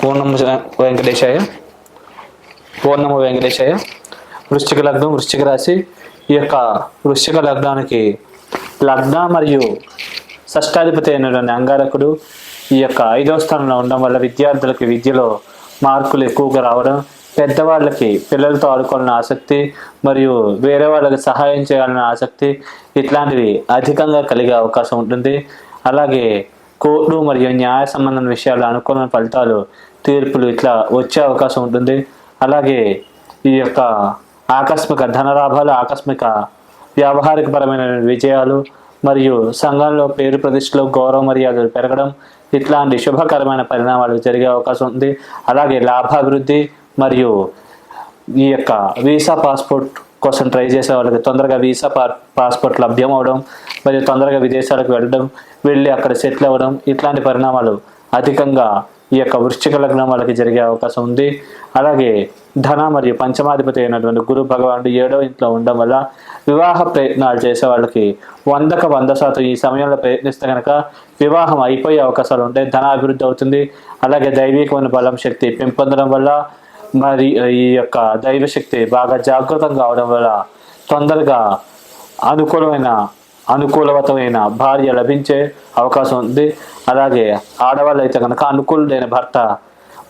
ఓం నమో వెంకటేశాయ. ఓం నమో వెంకటేశాయ. వృశ్చిక లగ్నం, వృశ్చిక రాశి. ఈ యొక్క వృశ్చిక లగ్నానికి లగ్న మరియు షష్టాధిపతి అయినటువంటి అంగారకుడు ఈ యొక్క 5వ స్థానంలో ఉండడం వల్ల విద్యార్థులకి విద్యలో మార్కులు ఎక్కువగా రావడం, పెద్దవాళ్ళకి పిల్లలతో ఆడుకోవాలన్న ఆసక్తి మరియు వేరే వాళ్ళకి సహాయం చేయాలన్న ఆసక్తి ఇట్లాంటివి అధికంగా కలిగే అవకాశం ఉంటుంది. అలాగే కోర్టు మరియు న్యాయ సంబంధం విషయాలు అనుకూల ఫలితాలు, తీర్పులు ఇట్లా వచ్చే అవకాశం ఉంటుంది. అలాగే ఈ యొక్క ఆకస్మిక ధనలాభాలు, ఆకస్మిక వ్యావహారికపరమైన విజయాలు మరియు సంఘంలో పేరు ప్రతిష్టలు, గౌరవ మర్యాదలు పెరగడం ఇట్లాంటి శుభకరమైన పరిణామాలు జరిగే అవకాశం ఉంది. అలాగే లాభాభివృద్ధి మరియు ఈ యొక్క వీసా పాస్పోర్ట్ కోసం ట్రై చేసే వాళ్ళకి తొందరగా వీసా పాస్పోర్ట్ లభ్యం అవడం మరియు తొందరగా విదేశాలకు వెళ్ళి అక్కడ సెటిల్ అవ్వడం ఇట్లాంటి పరిణామాలు అధికంగా ఈ యొక్క వృశ్చిక లగ్నం వాళ్ళకి జరిగే అవకాశం ఉంది. అలాగే ధన మరియు పంచమాధిపతి అయినటువంటి గురు భగవానుడు 7వ ఇంట్లో ఉండడం వల్ల వివాహ ప్రయత్నాలు చేసే వాళ్ళకి 100% ఈ సమయంలో ప్రయత్నిస్తే కనుక వివాహం అయిపోయే అవకాశాలు ఉంటాయి. ధన అభివృద్ధి అవుతుంది. అలాగే దైవికమైన బలం, శక్తి పెంపొందడం వల్ల మరి ఈ యొక్క దైవశక్తి బాగా జాగృతంగా అవడం వల్ల తొందరగా అనుకూలవతమైన భార్య లభించే అవకాశం ఉంది. అలాగే ఆడవాళ్ళు అయితే కనుక అనుకూలుడైన భర్త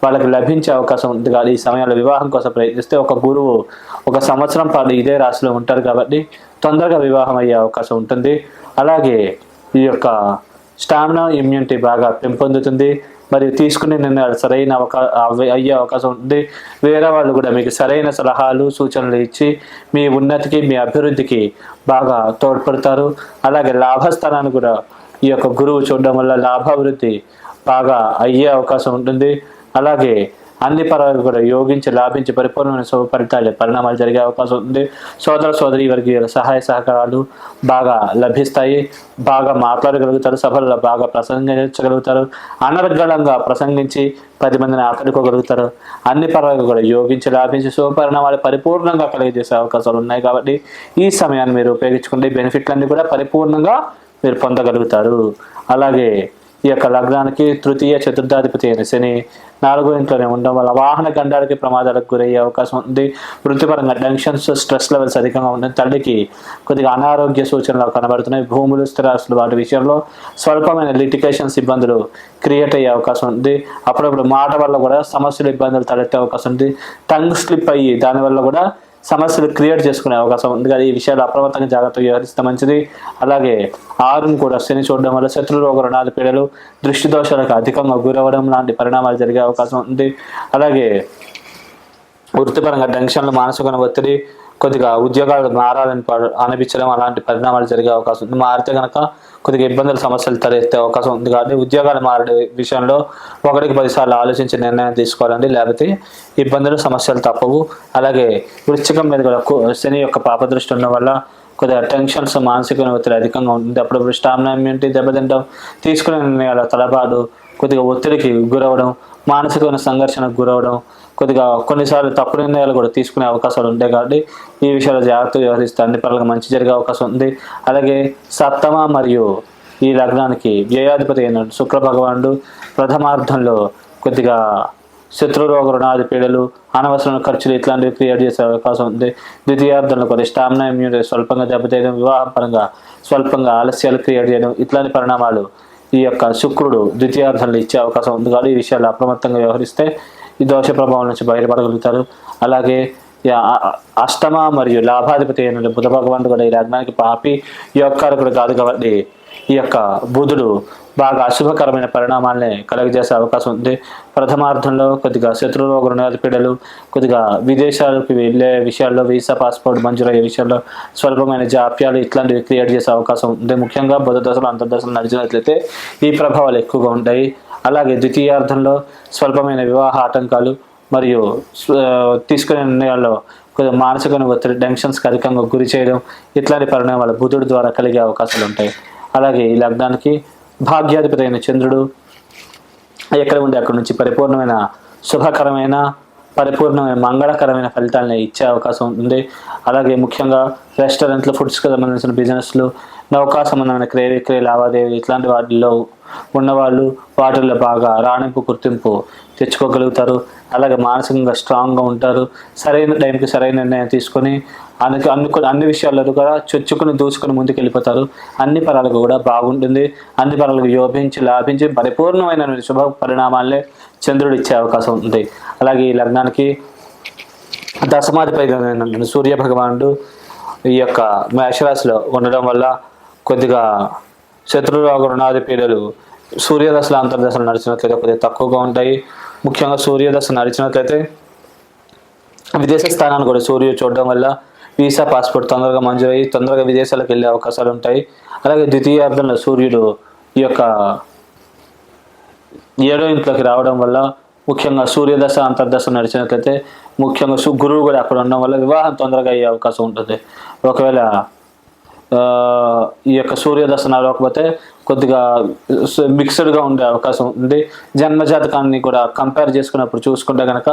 వాళ్ళకి లభించే అవకాశం ఉంది. కానీ ఈ సమయంలో వివాహం కోసం ప్రయత్నిస్తే ఒక గురువు 1 సంవత్సరం పాటు ఇదే రాశిలో ఉంటారు కాబట్టి తొందరగా వివాహం అయ్యే అవకాశం ఉంటుంది. అలాగే ఈ యొక్క స్టామినా, ఇమ్యూనిటీ బాగా పెంపొందుతుంది మరియు తీసుకునే నిర్ణయాలు సరైన అయ్యే అవకాశం ఉంటుంది. వేరే వాళ్ళు కూడా మీకు సరైన సలహాలు, సూచనలు ఇచ్చి మీ ఉన్నతికి, మీ అభివృద్ధికి బాగా తోడ్పడతారు. అలాగే లాభస్థానాన్ని కూడా ఈ యొక్క గురువు చూడడం వల్ల లాభాభివృద్ధి బాగా అయ్యే అవకాశం ఉంటుంది. అలాగే అన్ని పరాలు కూడా యోగించి లాభించి పరిపూర్ణమైన శుభ పరిణామాలు జరిగే అవకాశం ఉంది. సోదరి వర్గీయుల సహాయ సహకారాలు బాగా లభిస్తాయి. బాగా మాట్లాడగలుగుతారు, సభల్లో బాగా ప్రసంగించగలుగుతారు, అనర్గళంగా ప్రసంగించి 10 మందిని ఆకట్టుకోగలుగుతారు. అన్ని పరాలు కూడా యోగించి లాభించి శుభ పరిణామాలు పరిపూర్ణంగా కలిగజేసే అవకాశాలు ఉన్నాయి. కాబట్టి ఈ సమయాన్ని మీరు ఉపయోగించుకుంటే బెనిఫిట్లన్నీ కూడా పరిపూర్ణంగా మీరు పొందగలుగుతారు. అలాగే ఈ యొక్క లగ్నానికి తృతీయ, చతుర్థాధిపతి అయిన శని 4వ ఇంట్లోనే ఉండడం వల్ల వాహన గండాలకి ప్రమాదాలకు గురయ్యే అవకాశం ఉంది. వృత్తిపరంగా టెన్షన్స్, స్ట్రెస్ లెవెల్స్ అధికంగా ఉన్నాయి. తల్లికి కొద్దిగా అనారోగ్య సూచనలు కనబడుతున్నాయి. భూములు, స్థిరాస్తులు వాటి విషయంలో స్వల్పమైన లిటిగేషన్స్ ఇబ్బందులు క్రియేట్ అయ్యే అవకాశం ఉంది. అప్పుడప్పుడు మాట వల్ల కూడా సమస్యలు, ఇబ్బందులు తలెత్తే అవకాశం ఉంది. టంగ్ స్లిప్ అయ్యి దానివల్ల కూడా సమస్యలు క్రియేట్ చేసుకునే అవకాశం ఉంది. కానీ ఈ విషయాలు అప్రమత్తంగా జాగ్రత్తగా వ్యవహరిస్తే మంచిది. అలాగే 6ను కూడా శని చూడడం వల్ల శత్రురోగ రుణాలు, పీడలు, దృష్టి దోషాలకు అధికంగా గురవడం లాంటి పరిణామాలు జరిగే అవకాశం ఉంది. అలాగే వృత్తిపరంగా టెన్షన్లు, మానసిక ఒత్తిడి, కొద్దిగా ఉద్యోగాలు మారాలని అనిపించడం అలాంటి పరిణామాలు జరిగే అవకాశం ఉంది. మారితే కనుక కొద్దిగా ఇబ్బందులు, సమస్యలు తలెత్తే అవకాశం ఉంది. కాబట్టి ఉద్యోగాలు మారే విషయంలో 1కి 10 సార్లు ఆలోచించి నిర్ణయం తీసుకోవాలండి, లేకపోతే ఇబ్బందులు, సమస్యలు తప్పవు. అలాగే వృశ్చికం మీద కూడా శని యొక్క పాపదృష్టి ఉండడం వల్ల కొద్దిగా టెన్షన్స్, మానసిక ఒత్తిడి అధికంగా ఉంటుంది. అప్పుడప్పుడు స్టామినా, ఇమ్యూనిటీ దెబ్బతింటాం, తీసుకునే నిర్ణయాల తలబాటు, కొద్దిగా ఒత్తిడికి గురవడం, మానసికమైన సంఘర్షణకు గురవడం, కొద్దిగా కొన్నిసార్లు తప్పు నిర్ణయాలు కూడా తీసుకునే అవకాశాలు ఉంటాయి. కాబట్టి ఈ విషయాలు జాగ్రత్తగా వ్యవహరిస్తే అన్ని పనులకు మంచి జరిగే అవకాశం ఉంది. అలాగే 7వ మరియు ఈ లగ్నానికి వ్యయాధిపతి అయిన శుక్ర భగవానుడు ప్రథమార్థంలో కొద్దిగా శత్రురోగ రుణాది పీడలు, అనవసరమైన ఖర్చులు ఇట్లాంటివి క్రియేట్ చేసే అవకాశం ఉంది. ద్వితీయార్థంలో కొద్దిగా స్టామినా, ఇమ్యూనిటీ స్వల్పంగా దెబ్బతీయడం, వివాహం పరంగా స్వల్పంగా ఆలస్యాలు క్రియేట్ చేయడం ఇట్లాంటి పరిణామాలు ఈ యొక్క శుక్రుడు ద్వితీయార్థంలో ఇచ్చే అవకాశం ఉంది. కాబట్టి ఈ విషయాలు అప్రమత్తంగా వ్యవహరిస్తే ఈ దోష ప్రభావం నుంచి బయటపడగలుగుతారు. అలాగే 8వ మరియు లాభాధిపతి అయిన బుధ భగవానుడు కూడా ఈ లగ్నానికి పాపి యోగకారకుడు కాదు కాబట్టి ఈ యొక్క బుధుడు బాగా అశుభకరమైన పరిణామాలని కలుగజేసే అవకాశం ఉంది. ప్రథమార్థంలో కొద్దిగా శత్రురోగ రుణాది పీడలు, కొద్దిగా విదేశాలకు వెళ్ళే విషయాల్లో, వీసా పాస్పోర్ట్ మంజూరయ్యే విషయాల్లో స్వల్పమైన జాప్యాలు ఇట్లాంటివి క్రియేట్ చేసే అవకాశం ఉంది. ముఖ్యంగా బుధ దశలు, అంతర్దశలు నడిచినట్లయితే ఈ ప్రభావాలు ఎక్కువగా ఉంటాయి. అలాగే ద్వితీయార్థంలో స్వల్పమైన వివాహ ఆటంకాలు మరియు తీసుకునే నిర్ణయాల్లో కొద్దిగా మానసిక ఒత్తిడి, టెన్షన్స్కి అధికంగా గురి చేయడం ఇట్లాంటి పరిణామాలు బుధుడి ద్వారా కలిగే అవకాశాలు ఉంటాయి. అలాగే ఈ లగ్నానికి భాగ్యాధిపతి అయిన చంద్రుడు ఎక్కడ ఉండి అక్కడి నుంచి పరిపూర్ణమైన శుభకరమైన, పరిపూర్ణమైన మంగళకరమైన ఫలితాలని ఇచ్చే అవకాశం ఉంది. అలాగే ముఖ్యంగా రెస్టారెంట్లు, ఫుడ్స్కి సంబంధించిన బిజినెస్లు, నౌకా సంబంధమైన క్రయ విక్రయ లావాదేవీలు ఇట్లాంటి వాటిల్లో ఉన్నవాళ్ళు వాటిల్లో బాగా రాణింపు గుర్తింపు తెచ్చుకోగలుగుతారు. అలాగే మానసికంగా స్ట్రాంగ్గా ఉంటారు. సరైన టైంకి సరైన నిర్ణయం తీసుకొని అన్ని విషయాల్లో కూడా చొచ్చుకుని దూసుకొని ముందుకు వెళ్ళిపోతారు. అన్ని పరాలకు కూడా బాగుంటుంది. అన్ని పరాలకు లాభించి పరిపూర్ణమైన శుభ పరిణామాలే చంద్రుడు ఇచ్చే అవకాశం ఉంది. అలాగే ఈ లగ్నానికి దశమాధిపతి సూర్య భగవానుడు ఈ యొక్క మేషరాశిలో ఉండడం వల్ల కొద్దిగా శత్రురోగ రుణాది పీడలు సూర్యదశల అంతర్దశలు నడిచినట్లయితే కొద్దిగా తక్కువగా ఉంటాయి. ముఖ్యంగా సూర్యదశ నడిచినట్లయితే విదేశ స్థానాన్ని కూడా సూర్యుడు చూడడం వల్ల వీసా, పాస్పోర్ట్ తొందరగా మంజూరయ్యి తొందరగా విదేశాలకు వెళ్ళే అవకాశాలు ఉంటాయి. అలాగే ద్వితీయార్థంలో సూర్యుడు ఈ యొక్క 7వ ఇంట్లోకి రావడం వల్ల ముఖ్యంగా సూర్యదశ అంతర్దశ నడిచినట్లయితే ముఖ్యంగా గురువు కూడా అక్కడ ఉండడం వల్ల వివాహం తొందరగా అయ్యే అవకాశం ఉంటుంది. ఒకవేళ ఈ యొక్క సూర్యదశ నడవకపోతే కొద్దిగా మిక్స్డ్గా ఉండే అవకాశం ఉంది. జన్మజాతకాన్ని కూడా కంపేర్ చేసుకున్నప్పుడు చూసుకుంటే కనుక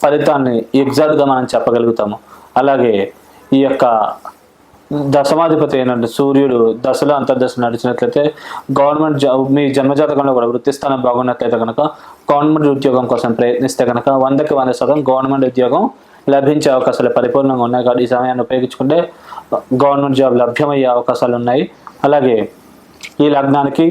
ఫలితాన్ని ఎగ్జాక్ట్గా మనం చెప్పగలుగుతాము. అలాగే ఈ యొక్క దశమాధిపతి ఏంటంటే సూర్యుడు దశలో అంతర్దశ నడిచినట్లయితే గవర్నమెంట్ జాబ్, మీ జన్మజాతకంలో కూడా వృత్తి స్థానం బాగున్నట్లయితే కనుక గవర్నమెంట్ ఉద్యోగం కోసం ప్రయత్నిస్తే కనుక 100కి 100% గవర్నమెంట్ ఉద్యోగం లభించే అవకాశాలు పరిపూర్ణంగా ఉన్నాయి. కాబట్టి ఈ సమయాన్ని ఉపయోగించుకుంటే గవర్నమెంట్ జాబ్ లభ్యమయ్యే అవకాశాలు ఉన్నాయి. అలాగే ఈ లగ్నానికి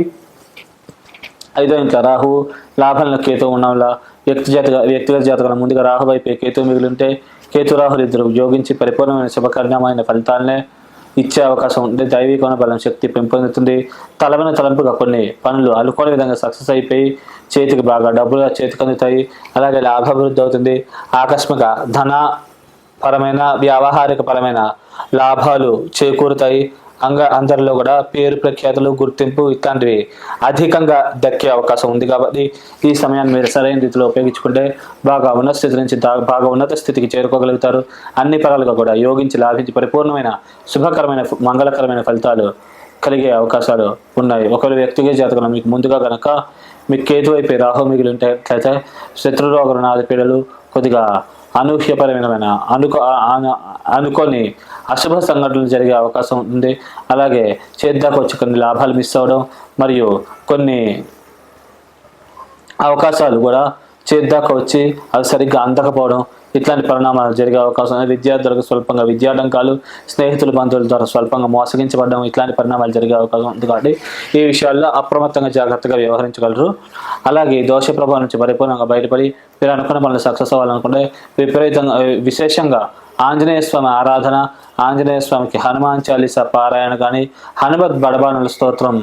5వ ఇంట్లో రాహువు, లాభంలో కేతువు ఉండడం వల్ల వ్యక్తిగత జాతకాల ముందుగా రాహు వైపు కేతువు మిగిలింటే కేతు రాహులు ఇద్దరు యోగించి పరిపూర్ణమైన శుభకర్ణమైన ఫలితాలనే ఇచ్చే అవకాశం ఉంది. దైవికమైన బలం శక్తి పెంపొందుతుంది. తలంపుగా కొన్ని పనులు అనుకోని విధంగా సక్సెస్ అయిపోయి చేతికి బాగా డబ్బులుగా చేతికి అందుతాయి. అలాగే లాభాభివృద్ధి అవుతుంది. ఆకస్మిక ధనపరమైన వ్యావహారిక పరమైన లాభాలు చేకూరుతాయి. అందరిలో కూడా పేరు ప్రఖ్యాతులు, గుర్తింపు ఇట్లాంటివి అధికంగా దక్కే అవకాశం ఉంది. కాబట్టి ఈ సమయాన్ని మీరు సరైన రీతిలో ఉపయోగించుకుంటే బాగా ఉన్నత స్థితి నుంచి బాగా ఉన్నత స్థితికి చేరుకోగలుగుతారు. అన్ని పరాలుగా కూడా యోగించి లాభించి పరిపూర్ణమైన శుభకరమైన మంగళకరమైన ఫలితాలు కలిగే అవకాశాలు ఉన్నాయి. ఒకవేళ వ్యక్తిగత జాతకంలో మీకు ముందుగా కనుక మీకు కేతు వైపు రాహు మిగిలి ఉంటేట్లయితే శత్రురోగ రుణాది పీడలు కొద్దిగా అనూహ్యపరమైన అనుకోని అశుభ సంఘటనలు జరిగే అవకాశం ఉంది. అలాగే చేద్దాకు వచ్చి కొన్ని లాభాలు మిస్ అవ్వడం మరియు కొన్ని అవకాశాలు కూడా చేద్దాకా వచ్చి అవి సరిగ్గా అందకపోవడం ఇట్లాంటి పరిణామాలు జరిగే అవకాశం ఉంది. విద్యార్థులకు స్వల్పంగా విద్యాడంకాలు, స్నేహితులు బంధువుల ద్వారా స్వల్పంగా మోసగించబడడం ఇట్లాంటి పరిణామాలు జరిగే అవకాశం ఉంది. కాబట్టి ఈ విషయాల్లో అప్రమత్తంగా జాగ్రత్తగా వ్యవహరించగలరు. అలాగే దోష ప్రభావం నుంచి పరిపూర్ణంగా బయటపడి మీరు అనుకున్న పనులు సక్సెస్ అవ్వాలనుకుంటే విపరీతంగా విశేషంగా ఆంజనేయ స్వామి ఆరాధన, ఆంజనేయ స్వామికి హనుమాన్ చాలీసా పారాయణ కానీ, హనుమద్ బడబానుల స్తోత్రం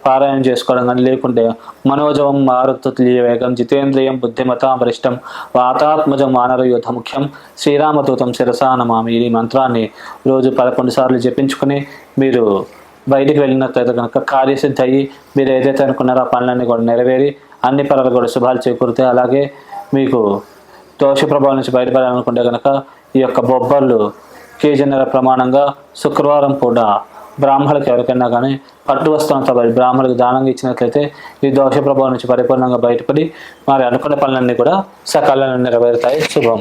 పారాయణ చేసుకోవడం కానీ, లేకుంటే మనోజవం మారుతుల్య వేగం జితేంద్రియం బుద్ధిమతాం వరిష్టం వాతాత్మజం వానరయూథ ముఖ్యం శ్రీరామదూతం శిరసా నమామి ఈ మంత్రాన్ని రోజు 11 సార్లు జపించుకొని మీరు బయటికి వెళ్ళినట్లయితే కనుక కార్యసిద్ధి అయ్యి మీరు ఏదైతే అనుకున్నారో ఆ పనులన్నీ కూడా నెరవేరి అన్ని పనులు కూడా శుభాలు చేకూరుతాయి. అలాగే మీకు దోష ప్రభావం నుంచి బయటపడాలనుకుంటే కనుక ఈ యొక్క బొబ్బర్లు కేజీన్నర ప్రమాణంగా శుక్రవారం పూట బ్రాహ్మణులకు ఎవరికైనా కానీ పట్టు వస్త్రంతో బ్రాహ్మణులకు దానంగా ఇచ్చినట్లయితే ఈ దోష ప్రభావం నుంచి పరిపూర్ణంగా బయటపడి మరి అనుకున్న పనులన్నీ కూడా సకాలంలో నెరవేరుతాయి. శుభం.